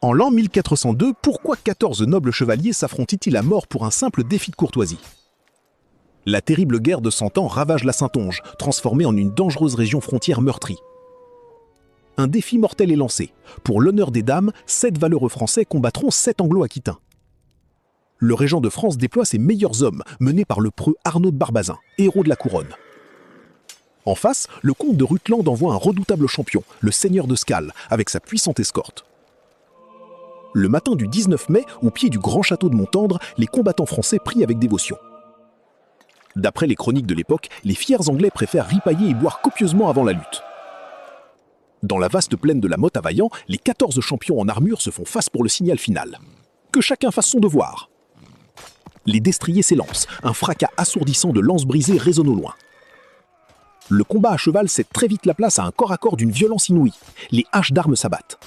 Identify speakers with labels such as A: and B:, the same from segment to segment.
A: En l'an 1402, pourquoi 14 nobles chevaliers s'affrontent-ils à mort pour un simple défi de courtoisie? La terrible guerre de 100 ans ravage la Saintonge, transformée en une dangereuse région frontière meurtrie. Un défi mortel est lancé. Pour l'honneur des dames, 7 valeureux Français combattront 7 Anglo-Aquitains. Le régent de France déploie ses meilleurs hommes, menés par le preux Arnaud de Barbazan, héros de la couronne. En face, le comte de Rutland envoie un redoutable champion, le seigneur de Scales, avec sa puissante escorte. Le matin du 19 mai, au pied du grand château de Montendre, les combattants français prient avec dévotion. D'après les chroniques de l'époque, les fiers Anglais préfèrent ripailler et boire copieusement avant la lutte. Dans la vaste plaine de la Motte à Vaillant, les 14 champions en armure se font face pour le signal final. Que chacun fasse son devoir. Les destriers s'élancent, un fracas assourdissant de lances brisées résonne au loin. Le combat à cheval cède très vite la place à un corps à corps d'une violence inouïe. Les haches d'armes s'abattent.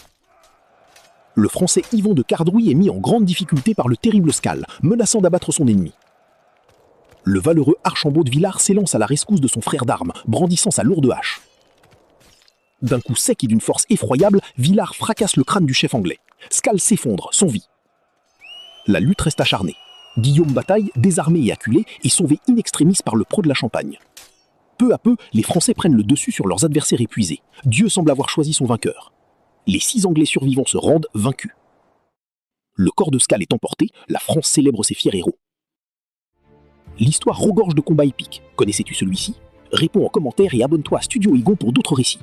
A: Le Français Yvon de Cardrouille est mis en grande difficulté par le terrible Scales, menaçant d'abattre son ennemi. Le valeureux Archambault de Villars s'élance à la rescousse de son frère d'armes, brandissant sa lourde hache. D'un coup sec et d'une force effroyable, Villars fracasse le crâne du chef anglais. Scales s'effondre, sans vie. La lutte reste acharnée. Guillaume bataille, désarmé et acculé, est sauvé in extremis par le preux de la Champagne. Peu à peu, les Français prennent le dessus sur leurs adversaires épuisés. Dieu semble avoir choisi son vainqueur. Les 6 Anglais survivants se rendent vaincus. Le corps de Scales est emporté, la France célèbre ses fiers héros. L'histoire regorge de combats épiques. Connaissais-tu celui-ci? Réponds en commentaire et abonne-toi à Studio Egon pour d'autres récits.